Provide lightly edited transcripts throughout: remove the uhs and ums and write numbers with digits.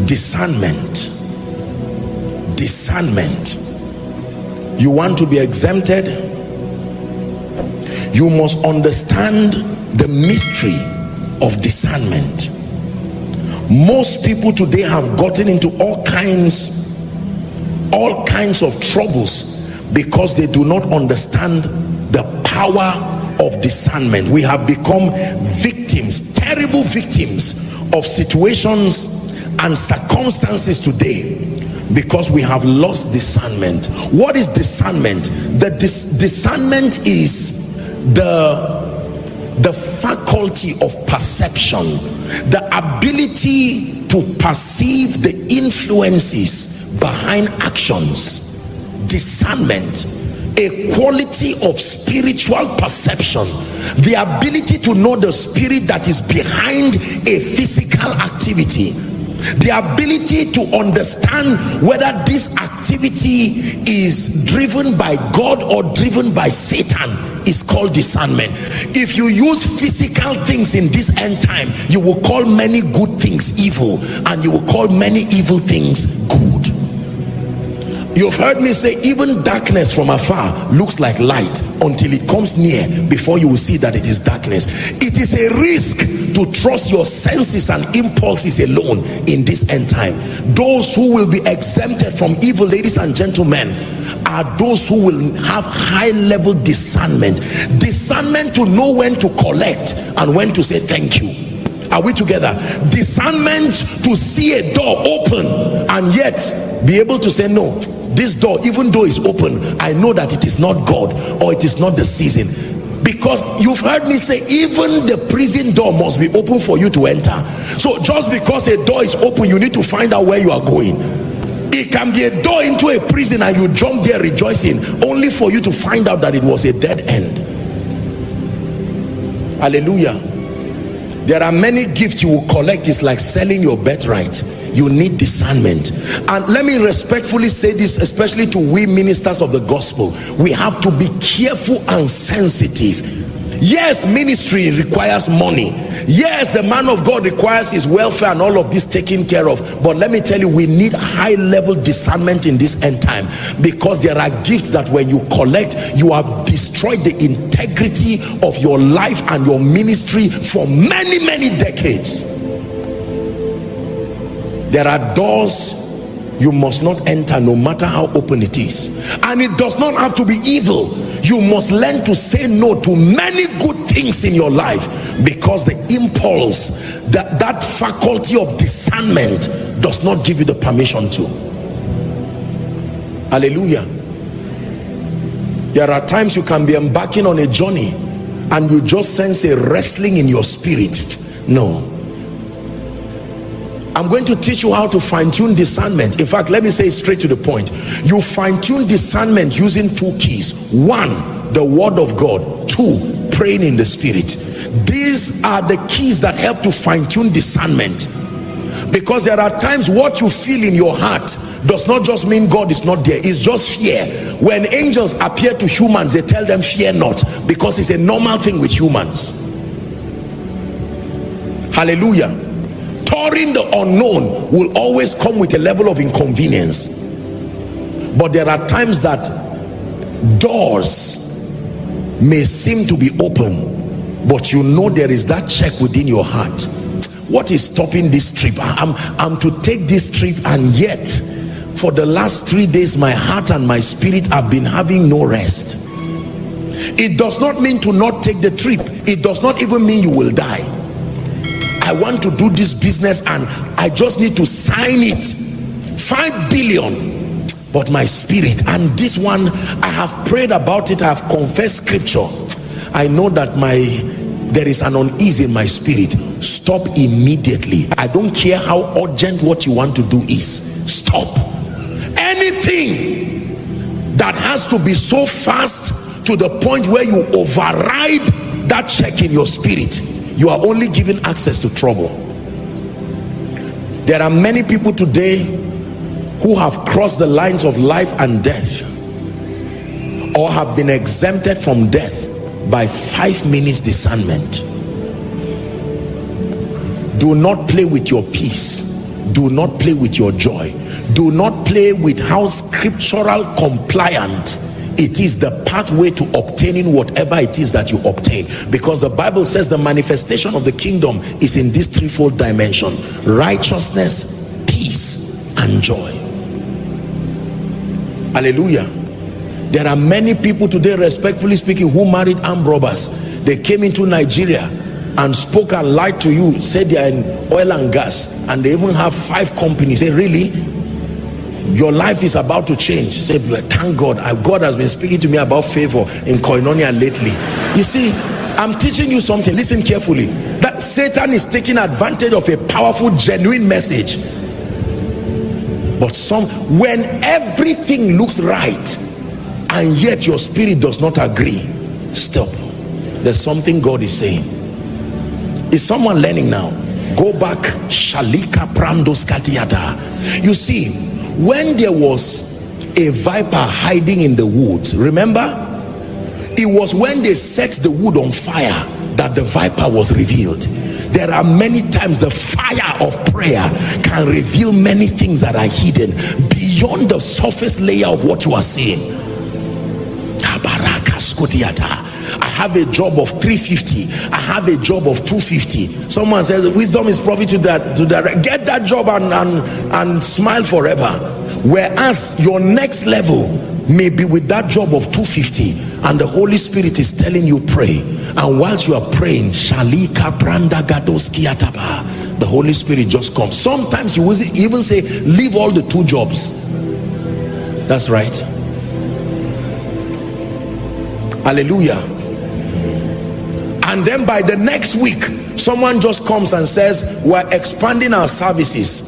Discernment. Discernment. You want to be exempted? You must understand the mystery of discernment. Most people today have gotten into all kinds of troubles because they do not understand the power of discernment. We have become victims, terrible victims of situations and circumstances today because we have lost discernment. What is discernment? Discernment is the faculty of perception, the ability to perceive the influences behind actions. Discernment, a quality of spiritual perception, the ability to know the spirit that is behind a physical activity, the ability to understand whether this activity is driven by God or driven by Satan is called discernment. If you use physical things in this end time, you will call many good things evil, and you will call many evil things good. You've heard me say even darkness from afar looks like light until it comes near before you will see that it is darkness. It is a risk to trust your senses and impulses alone in this end time. Those who will be exempted from evil, ladies and gentlemen, are those who will have high level discernment. Discernment to know when to collect and when to say thank you. Are we together? Discernment to see a door open and yet be able to say no, this door, even though it's open, I know that it is not God or it is not the season. Because you've heard me say even the prison door must be open for you to enter. So just because a door is open, you need to find out where you are going. It can be a door into a prison and you jump there rejoicing, only for you to find out that it was a dead end. Hallelujah. There are many gifts you will collect. It's like selling your birthright. You need discernment. And let me respectfully say this, especially to we ministers of the gospel. We have to be careful and sensitive. Yes, ministry requires money. Yes, the man of God requires his welfare and all of this taken care of. But let me tell you, we need high level discernment in this end time, because there are gifts that when you collect, you have destroyed the integrity of your life and your ministry for many, many decades. There are doors you must not enter, no matter how open it is, and it does not have to be evil. You must learn to say no to many good things in your life, because the impulse, that faculty of discernment does not give you the permission to. Hallelujah. There are times you can be embarking on a journey and you just sense a wrestling in your spirit. No, I'm going to teach you how to fine-tune discernment. In fact, let me say it straight to the point. You fine-tune discernment using two keys. One, the word of God. Two, praying in the spirit. These are the keys that help to fine-tune discernment, because there are times what you feel in your heart does not just mean God is not there. It's just fear. When angels appear to humans, they tell them fear not, because it's a normal thing with humans. Hallelujah. Touring the unknown will always come with a level of inconvenience, but there are times that doors may seem to be open, but you know there is that check within your heart. What is stopping this trip? I'm to take this trip, and yet for the last 3 days my heart and my spirit have been having no rest. It does not mean to not take the trip. It does not even mean you will die. I want to do this business and I just need to sign it, 5 billion, but my spirit, and this one I have prayed about it, I have confessed scripture, I know that there is an unease in my spirit. Stop immediately. I don't care how urgent what you want to do is. Stop. Anything that has to be so fast to the point where you override that check in your spirit, you are only giving access to trouble. There are many people today who have crossed the lines of life and death, or have been exempted from death by 5 minutes discernment. Do not play with your peace. Do not play with your joy. Do not play with how scriptural compliant it is, the pathway to obtaining whatever it is that you obtain, because the Bible says the manifestation of the kingdom is in this threefold dimension: righteousness, peace, and joy. Hallelujah. There are many people today, respectfully speaking, who married armed robbers. They came into Nigeria and spoke and lied to you, said they are in oil and gas, and they even have 5 companies. Say, really? Your life is about to change. Say, thank God. God has been speaking to me about favor in Koinonia lately. You see, I'm teaching you something. Listen carefully. That Satan is taking advantage of a powerful, genuine message. But when everything looks right and yet your spirit does not agree, stop. There's something God is saying. Is someone learning now? Go back. Shalika Prandos Katiata. You see, when there was a viper hiding in the woods, remember, it was when they set the wood on fire that the viper was revealed. There are many times the fire of prayer can reveal many things that are hidden beyond the surface layer of what you are seeing. I have a job of 350. I have a job of 250. Someone says wisdom is profit to that. Get that job and smile forever. Whereas your next level may be with that job of 250, and the Holy Spirit is telling you pray. And whilst you are praying, Shalika Pranda Gadoskiataba, the Holy Spirit just comes. Sometimes he will even say, leave all the 2 jobs. That's right. Hallelujah. And then by the next week, someone just comes and says, we're expanding our services.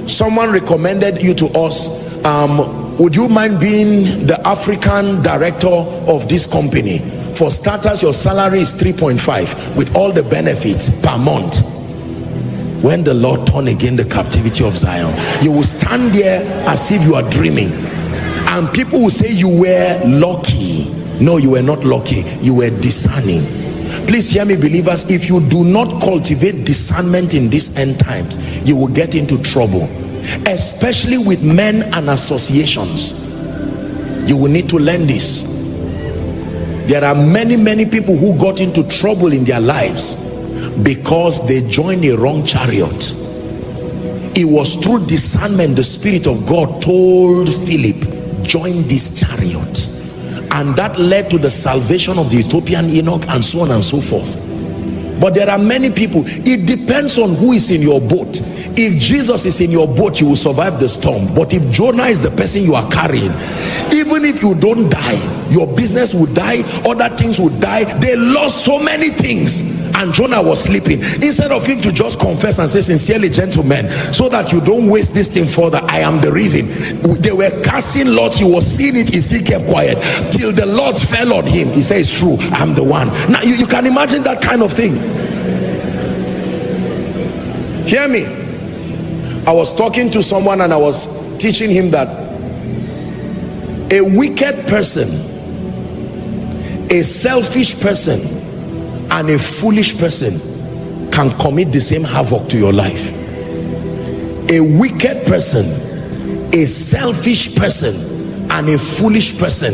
Someone recommended you to us. Would you mind being the African director of this company? For starters, your salary is 3.5 with all the benefits per month. When the Lord turn again the captivity of Zion, you will stand there as if you are dreaming, and people will say you were lucky. No, you were not lucky. You were discerning. Please hear me, believers. If you do not cultivate discernment in these end times, you will get into trouble, especially with men and associations. You will need to learn this. There are many people who got into trouble in their lives because they joined a wrong chariot. It was through discernment the Spirit of God told Philip, join this chariot. And that led to the salvation of the Ethiopian eunuch, and so on and so forth. But there are many people, it depends on who is in your boat. If Jesus is in your boat, you will survive the storm. But if Jonah is the person you are carrying, even if you don't die, your business would die, other things would die. They lost so many things, and Jonah was sleeping. Instead of him to just confess and say, sincerely, gentlemen, so that you don't waste this thing further, I am the reason. They were casting lots. He was seeing it. He still kept quiet till the Lord fell on him. He says, it's true, I'm the one. Now you can imagine that kind of thing. Hear me. I was talking to someone and I was teaching him that a wicked person, a selfish person, and a foolish person can commit the same havoc to your life. A wicked person, a selfish person, and a foolish person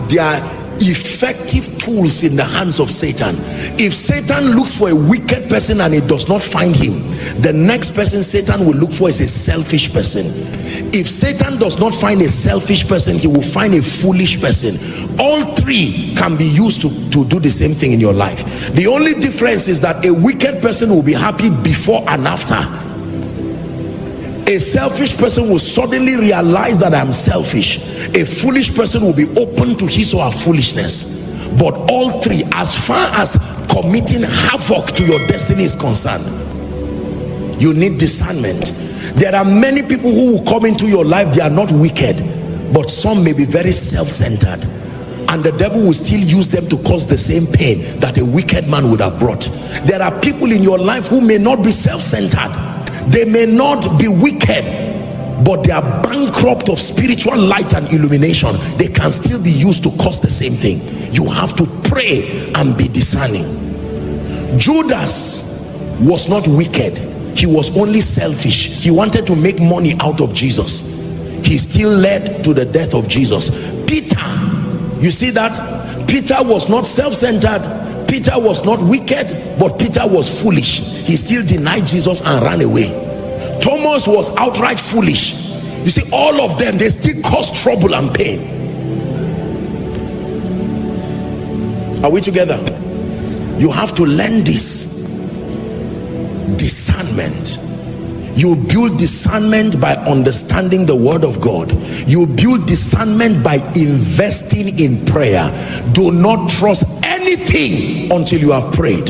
they are effective tools in the hands of Satan. If Satan looks for a wicked person and it does not find him, the next person Satan will look for is a selfish person. If Satan does not find a selfish person, he will find a foolish person. All three can be used to do the same thing in your life. The only difference is that a wicked person will be happy before and after. A selfish person will suddenly realize that I'm selfish. A foolish person will be open to his or her foolishness. But all three, as far as committing havoc to your destiny is concerned, you need discernment. There are many people who will come into your life, they are not wicked, but some may be very self-centered, and the devil will still use them to cause the same pain that a wicked man would have brought. There are people in your life who may not be self-centered, they may not be wicked, but they are bankrupt of spiritual light and illumination. They can still be used to cause the same thing. You have to pray and be discerning. Judas was not wicked, he was only selfish. He wanted to make money out of Jesus. He still led to the death of Jesus. Peter, you see that? Peter was not self-centered. Peter was not wicked, but Peter was foolish. He still denied Jesus and ran away. Thomas was outright foolish. You see, all of them, they still caused trouble and pain. Are we together? You have to learn this. Discernment. You build discernment by understanding the word of God. You build discernment by investing in prayer. Do not trust anything until you have prayed.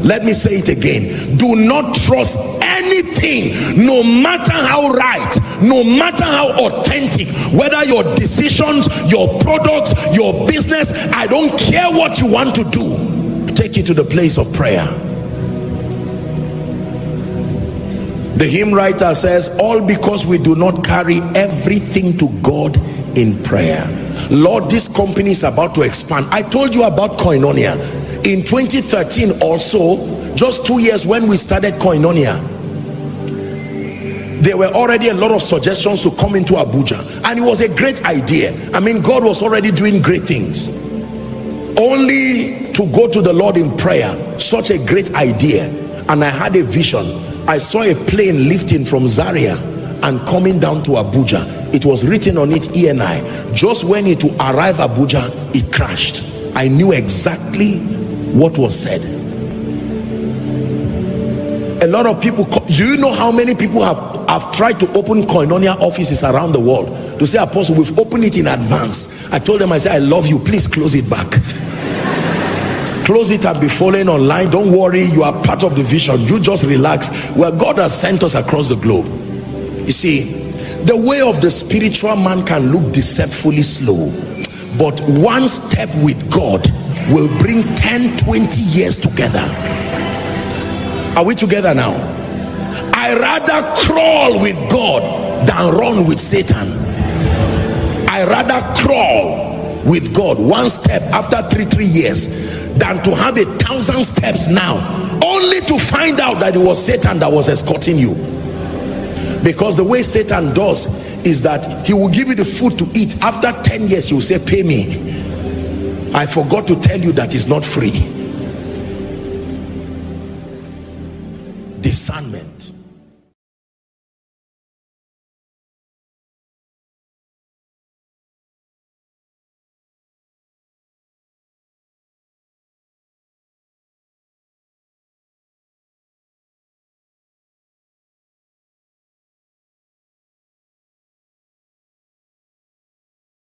Let me say it again. Do not trust anything, no matter how right, no matter how authentic, whether your decisions, your products, your business, I don't care what you want to do. Take it to the place of prayer. The hymn writer says, all because we do not carry everything to God in prayer. Lord, this company is about to expand. I told you about Koinonia. In 2013 also, just 2 years when we started Koinonia, there were already a lot of suggestions to come into Abuja, and it was a great idea. I mean, God was already doing great things. Only to go to the Lord in prayer, such a great idea, and I had a vision. I saw a plane lifting from Zaria and coming down to Abuja. It was written on it ENI. Just when it will arrive Abuja, it crashed. I knew exactly what was said. A lot of people, do you know how many people have tried to open Koinonia offices around the world to say, Apostle, we've opened it in advance. I told them, I said, I love you, please close it back. Close it and be following online. Don't worry, you are part of the vision. You just relax. Well, God has sent us across the globe. You see, the way of the spiritual man can look deceptively slow, but one step with God will bring 10-20 years together. Are we together now? I rather crawl with God than run with Satan. I rather crawl with God one step after 3 years than to have 1,000 steps now, only to find out that it was Satan that was escorting you. Because the way Satan does is that he will give you the food to eat. After 10 years he will say, pay me. I forgot to tell you that it's not free. Discernment.